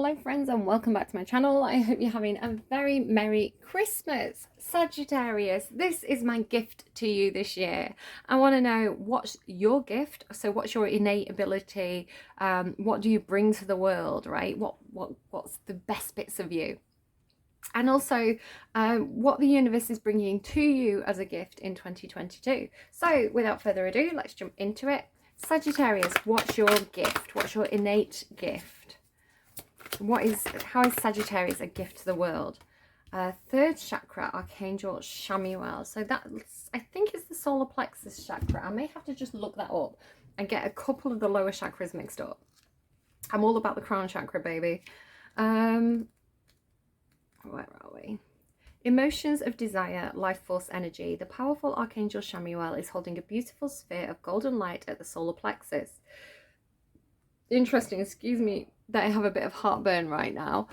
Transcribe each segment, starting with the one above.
Hello friends and welcome back to my channel. I hope you're having a very Merry Christmas. Sagittarius, this is my gift to you this year. I want to know what's your gift. So what's your innate ability? What do you bring to the world, right? What's the best bits of you? And also what the universe is bringing to you as a gift in 2022. So without further ado, let's jump into it. Sagittarius, what's your gift? What's your innate gift? How is Sagittarius a gift to the world? Third chakra, Archangel Chamuel. So that's, I think it's the solar plexus chakra. I may have to just look that up and get a couple of the lower chakras mixed up. I'm all about the crown chakra, baby. Where are we? Emotions of desire, life force energy. The powerful Archangel Chamuel is holding a beautiful sphere of golden light at the solar plexus. Interesting, excuse me, that I have a bit of heartburn right now,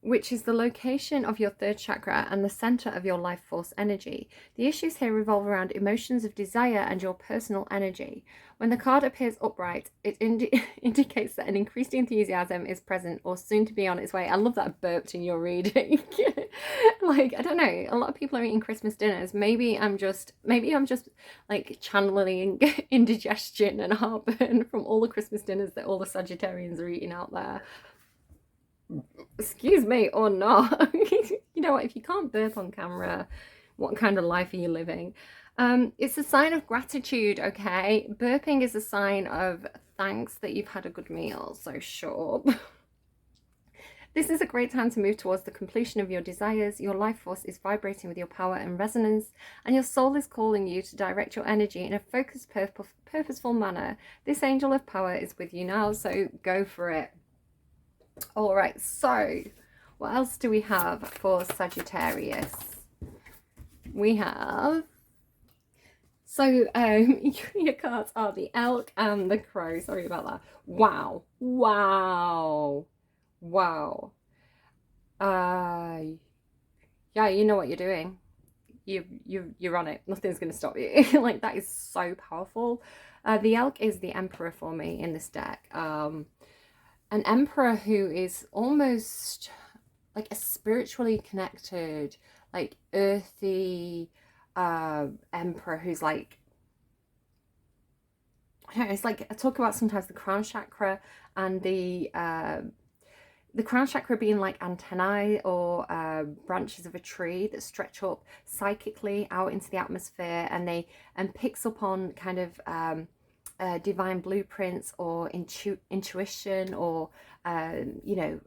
which is the location of your third chakra and the center of your life force energy. The issues here revolve around emotions of desire and your personal energy. When the card appears upright, it indicates that an increased enthusiasm is present or soon to be on its way. I love that I burped in your reading. Like, I don't know, a lot of people are eating Christmas dinners. Maybe I'm just like channeling indigestion and heartburn from all the Christmas dinners that all the Sagittarians are eating out there. Excuse me, or not. You know what, if you can't burp on camera, what kind of life are you living? It's a sign of gratitude, okay? Burping is a sign of thanks that you've had a good meal, so sure. This is a great time to move towards the completion of your desires. Your life force is vibrating with your power and resonance, and your soul is calling you to direct your energy in a focused, purposeful manner. This angel of power is with you now, so go for it. All right, so what else do we have for Sagittarius? We have, so your cards are the elk and the crow. Sorry about that. Wow. Yeah, you know what you're doing. You're on it. Nothing's going to stop you. Like, that is so powerful. The elk is the emperor for me in this deck. An emperor who is almost like a spiritually connected, like earthy emperor who's like, I don't know, it's like I talk about sometimes the crown chakra and the crown chakra being like antennae or branches of a tree that stretch up psychically out into the atmosphere, and picks up on kind of divine blueprints or intuition, or you know,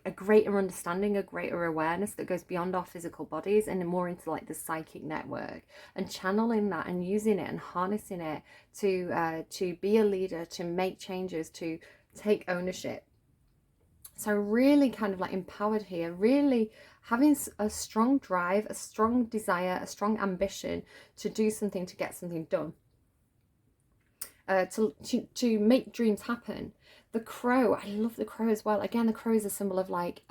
a greater understanding, a greater awareness that goes beyond our physical bodies and more into like the psychic network, and channeling that and using it and harnessing it to be a leader, to make changes, to take ownership. So really kind of like empowered here, really having a strong drive, a strong desire, a strong ambition to do something, to get something done. To make dreams happen. The crow, I love the crow as well. Again, the crow is a symbol of like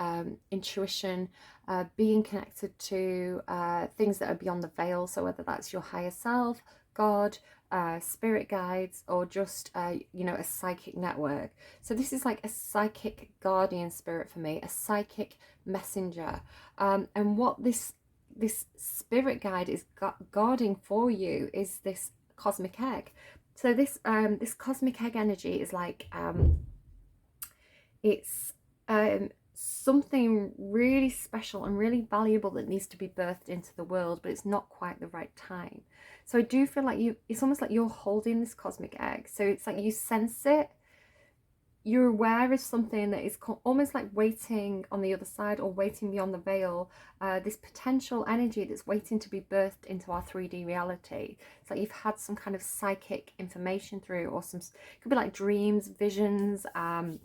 intuition, being connected to things that are beyond the veil. So whether that's your higher self, God, spirit guides, or just you know, a psychic network. So this is like a psychic guardian spirit for me, a psychic messenger, and what this spirit guide is guarding for you is this cosmic egg. So this cosmic egg energy is like it's something really special and really valuable that needs to be birthed into the world, but it's not quite the right time. So I do feel like it's almost like you're holding this cosmic egg. So it's like you sense it, you're aware of something that is almost like waiting on the other side, or waiting beyond the veil, this potential energy that's waiting to be birthed into our 3D reality. It's like you've had some kind of psychic information through, or it could be like dreams, visions, I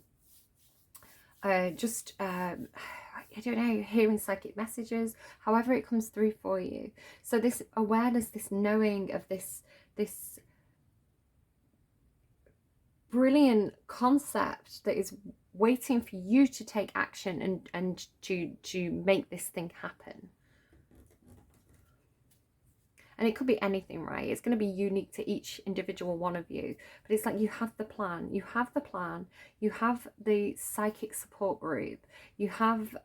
don't know, hearing psychic messages, however it comes through for you. So this awareness, this knowing of this brilliant concept that is waiting for you to take action and to make this thing happen. And it could be anything, right? It's going to be unique to each individual one of you. But it's like you have the plan. You have the plan. You have the psychic support group. You have,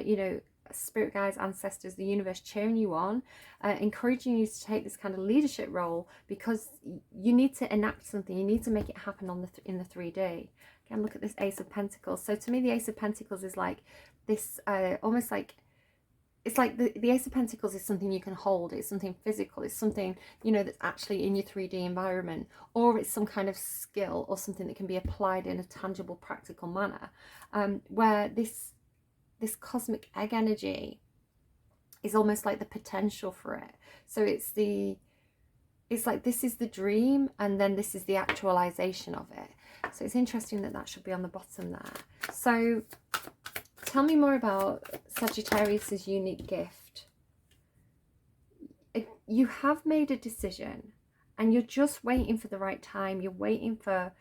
you know, spirit guides, ancestors, the universe cheering you on, encouraging you to take this kind of leadership role, because you need to enact something. You need to make it happen on in the 3D. Again, look at this Ace of Pentacles. So to me, the Ace of Pentacles is like this, almost like, it's like the Ace of Pentacles is something you can hold. It's something physical. It's something, you know, that's actually in your 3D environment, or it's some kind of skill or something that can be applied in a tangible, practical manner, where this cosmic egg energy is almost like the potential for it. So it's like this is the dream, and then this is the actualization of it. So it's interesting that that should be on the bottom there. So tell me more about Sagittarius's unique gift. You have made a decision, and you're just waiting for the right time. You're waiting for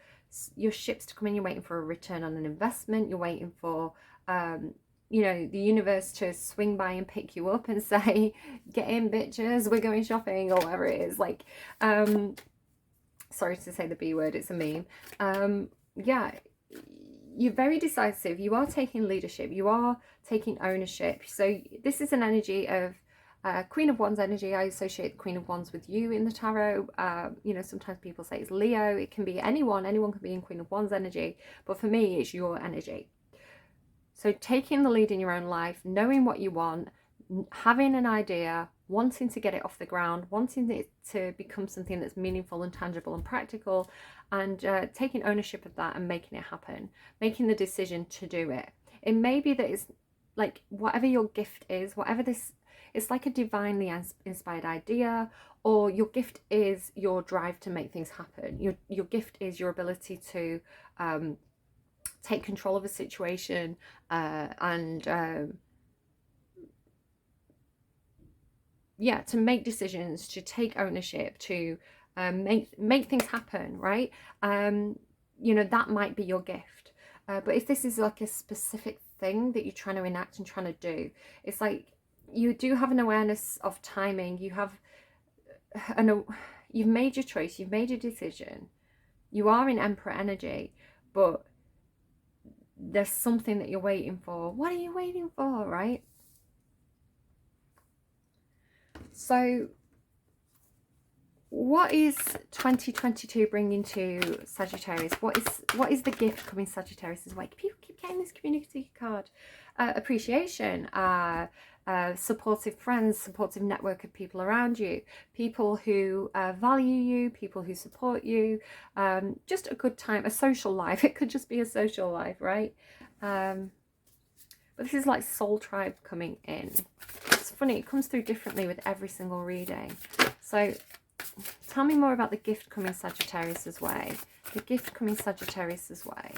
your ships to come in. You're waiting for a return on an investment. You're waiting for you know, the universe to swing by and pick you up and say, get in, bitches, we're going shopping, or whatever it is. Like, sorry to say the B word, it's a meme. Yeah, you're very decisive. You are taking leadership. You are taking ownership. So this is an energy of Queen of Wands energy. I associate the Queen of Wands with you in the tarot. You know, sometimes people say it's Leo. It can be anyone. Anyone can be in Queen of Wands energy. But for me, it's your energy. So taking the lead in your own life, knowing what you want, having an idea, wanting to get it off the ground, wanting it to become something that's meaningful and tangible and practical, and taking ownership of that and making it happen, making the decision to do it. It may be that it's like whatever your gift is, whatever this, it's like a divinely inspired idea, or your gift is your drive to make things happen. Your gift is your ability to take control of a situation, and yeah, to make decisions, to take ownership, to make things happen, right? You know, that might be your gift. But if this is like a specific thing that you're trying to enact and trying to do, it's like you do have an awareness of timing. You have you've made your choice, you've made your decision. You are in Emperor energy, but there's something that you're waiting for. What are you waiting for, right? So what is 2022 bringing to Sagittarius? What is the gift coming Sagittarius' way? People keep getting this community card. Appreciation, supportive friends, supportive network of people around you, people who value you, people who support you, just a good time, a social life. It could just be a social life, right? But this is like soul tribe coming in. It's funny, it comes through differently with every single reading. So tell me more about the gift coming Sagittarius' way. The gift coming Sagittarius' way.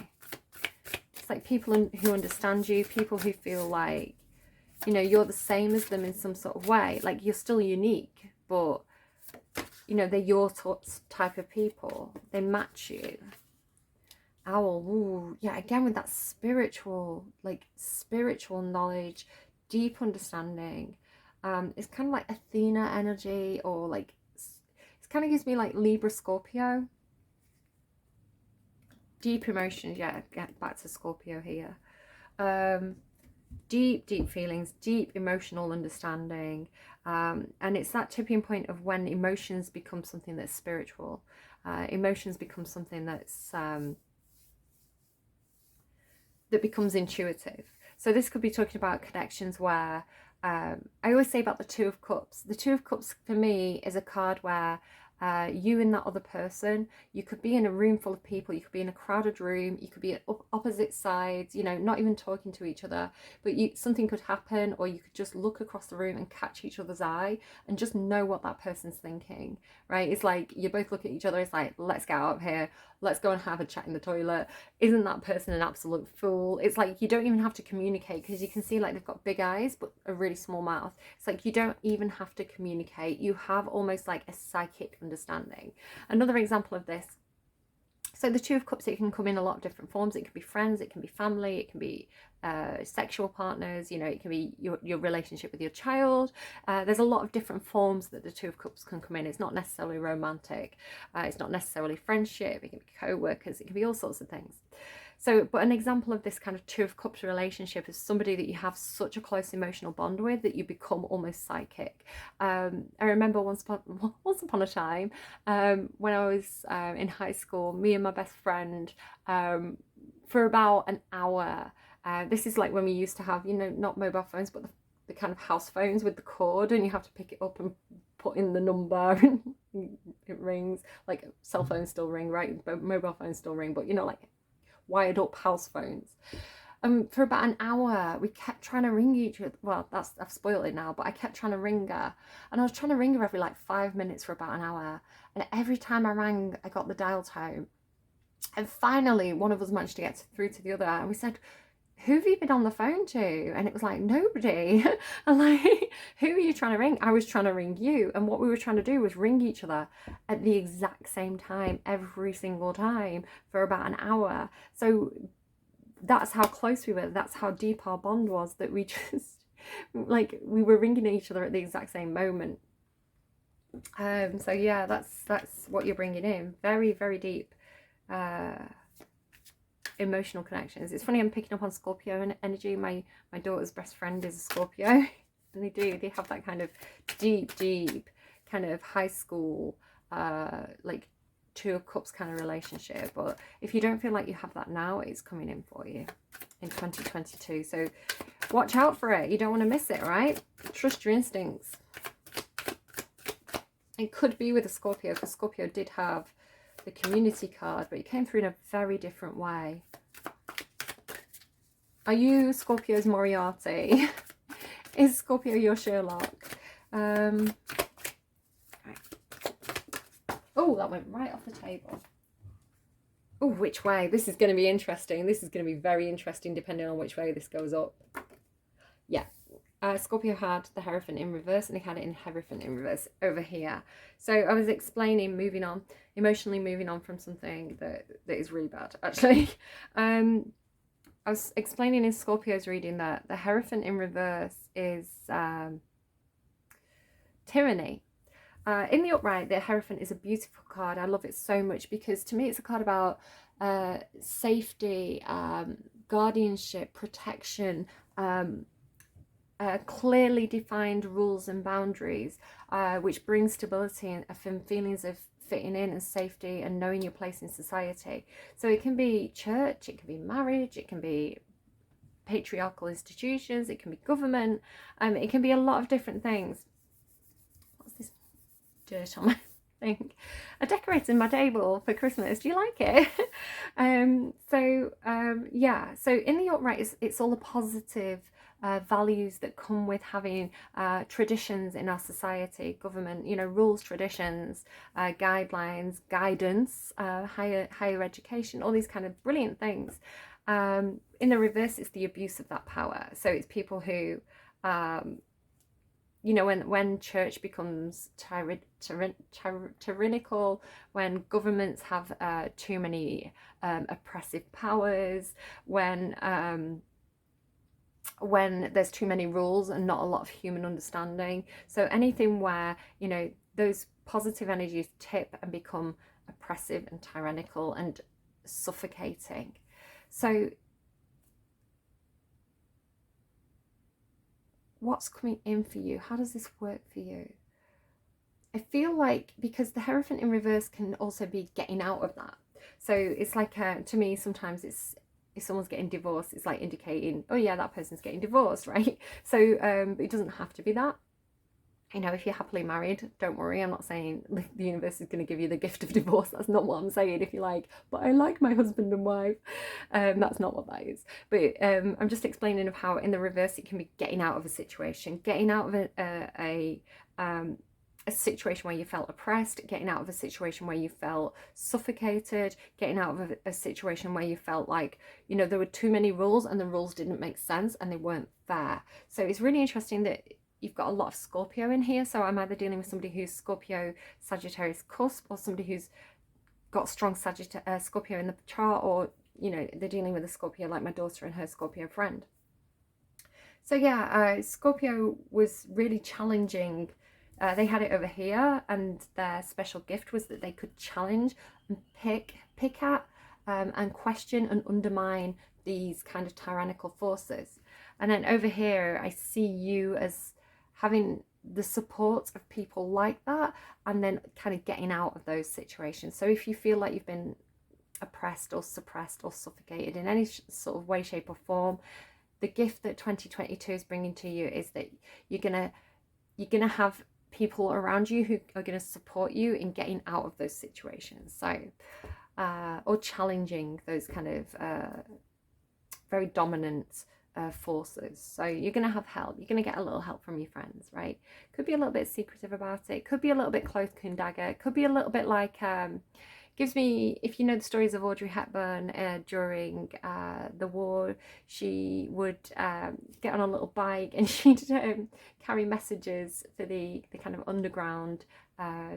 It's like people who understand you, people who feel like, you know, you're the same as them in some sort of way. Like, you're still unique, but, you know, they're your type of people. They match you. Owl, ooh, yeah, again with that spiritual, like spiritual knowledge, deep understanding. It's kind of like Athena energy, or like, it kind of gives me like Libra, Scorpio. Deep emotions, yeah, get back to Scorpio here. Deep feelings, deep emotional understanding, and it's that tipping point of when emotions become something that's spiritual. Emotions become something that's that becomes intuitive. So this could be talking about connections where I always say about the Two of Cups. The Two of Cups for me is a card where you and that other person, you could be in a room full of people, you could be in a crowded room, you could be at opposite sides, you know, not even talking to each other, but something could happen, or you could just look across the room and catch each other's eye and just know what that person's thinking, right? It's like you both look at each other, it's like, let's get out of here, let's go and have a chat in the toilet. Isn't that person an absolute fool? It's like you don't even have to communicate, because you can see like they've got big eyes but a really small mouth. It's like you don't even have to communicate. You have almost like a psychic understanding. Another example of this So the Two of Cups, it can come in a lot of different forms. It can be friends, it can be family, it can be sexual partners, you know, it can be your relationship with your child. There's a lot of different forms that the Two of Cups can come in. It's not necessarily romantic, it's not necessarily friendship, it can be co-workers, it can be all sorts of things. So, but an example of this kind of Two of Cups relationship is somebody that you have such a close emotional bond with that you become almost psychic. I remember once upon a time, when I was in high school, me and my best friend, for about an hour, this is like when we used to have, you know, not mobile phones, but the kind of house phones with the cord, and you have to pick it up and put in the number and it rings. Like cell phones still ring, right? But mobile phones still ring, but you know, like wired up house phones. For about an hour, we kept trying to ring each other. Well, I've spoiled it now, but I kept trying to ring her, and I was trying to ring her every like 5 minutes for about an hour, and every time I rang, I got the dial tone. And finally, one of us managed to get through to the other, and we said, "Who have you been on the phone to?" And it was like, nobody. And like, who are you trying to ring? I was trying to ring you, and what we were trying to do was ring each other at the exact same time every single time for about an hour. So that's how close we were, that's how deep our bond was, that we just like we were ringing each other at the exact same moment. So yeah, that's what you're bringing in. Very, very deep emotional connections. It's funny, I'm picking up on Scorpio energy. My daughter's best friend is a Scorpio, and they have that kind of deep kind of high school like Two of Cups kind of relationship. But if you don't feel like you have that now, it's coming in for you in 2022. So watch out for it. You don't want to miss it, right? Trust your instincts. It could be with a Scorpio, because Scorpio did have the community card, but it came through in a very different way. Are you Scorpio's Moriarty? Is Scorpio your Sherlock? Right. Oh, that went right off the table. Oh, which way? This is going to be interesting. This is going to be very interesting depending on which way this goes up. Yeah. Scorpio had the Hierophant in reverse, and he had it in Hierophant in reverse over here. So I was explaining, emotionally moving on from something that is really bad, actually. I was explaining in Scorpio's reading that the Hierophant in reverse is tyranny. In the upright, the Hierophant is a beautiful card. I love it so much because to me it's a card about safety, guardianship, protection, clearly defined rules and boundaries, which bring stability and feelings of fitting in and safety and knowing your place in society. So it can be church, it can be marriage, it can be patriarchal institutions, it can be government, it can be a lot of different things. What's this dirt on my thing? I decorated my table for Christmas. Do you like it? Yeah, so in the upright, it's all the positive values that come with having traditions in our society, government, you know, rules, traditions, guidelines, guidance, higher education, all these kind of brilliant things. In the reverse, it's the abuse of that power. So it's people who, you know, when church becomes tyrannical, when governments have too many oppressive powers, when there's too many rules and not a lot of human understanding. So anything where, you know, those positive energies tip and become oppressive and tyrannical and suffocating. So what's coming in for you? How does this work for you? I feel like, because the Hierophant in reverse can also be getting out of that. So it's like, to me, sometimes it's, if someone's getting divorced, it's like indicating, oh yeah, that person's getting divorced, right? So it doesn't have to be that. You know, if you're happily married, don't worry. I'm not saying the universe is going to give you the gift of divorce. That's not what I'm saying. If you're like, but I like my husband and wife, that's not what that is. But I'm just explaining of how in the reverse it can be getting out of a situation, getting out of a situation where you felt oppressed, getting out of a situation where you felt suffocated, getting out of a situation where you felt like, you know, there were too many rules and the rules didn't make sense and they weren't fair. So it's really interesting that you've got a lot of Scorpio in here. So I'm either dealing with somebody who's Scorpio, Sagittarius cusp, or somebody who's got strong Scorpio in the chart, or you know, they're dealing with a Scorpio like my daughter and her Scorpio friend. So yeah, Scorpio was really challenging. They had it over here, and their special gift was that they could challenge and pick at and question and undermine these kind of tyrannical forces. And then over here, I see you as having the support of people like that, and then kind of getting out of those situations. So if you feel like you've been oppressed or suppressed or suffocated in any sort of way, shape or form, the gift that 2022 is bringing to you is that you're gonna have people around you who are going to support you in getting out of those situations. So or challenging those kind of very dominant forces. So you're going to have help. You're going to get a little help from your friends, right? Could be a little bit secretive about it. Could be a little bit cloak and dagger. Could be a little bit like gives me, if you know the stories of Audrey Hepburn during the war, she would get on a little bike and she'd carry messages for the kind of underground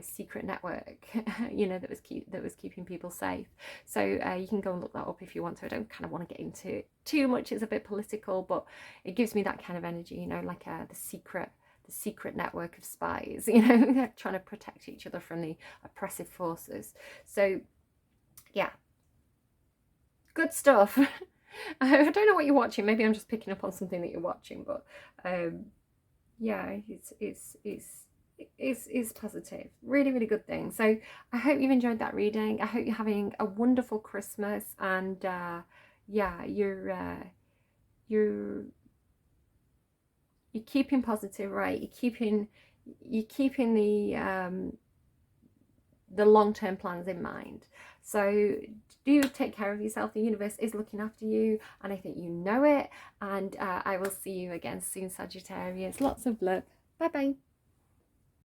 secret network, you know, that was keeping people safe. So you can go and look that up if you want to. I don't kind of want to get into it too much. It's a bit political, but it gives me that kind of energy, you know, like the secret network of spies, you know, trying to protect each other from the oppressive forces. So yeah, good stuff. I don't know what you're watching. Maybe I'm just picking up on something that you're watching, but yeah, it's positive. Really, really good thing. So I hope you've enjoyed that reading. I hope you're having a wonderful Christmas, and yeah, you're keeping positive, right? You're keeping the long-term plans in mind. So do take care of yourself. The universe is looking after you, and I think you know it. And I will see you again soon, Sagittarius. Lots of love. Bye bye.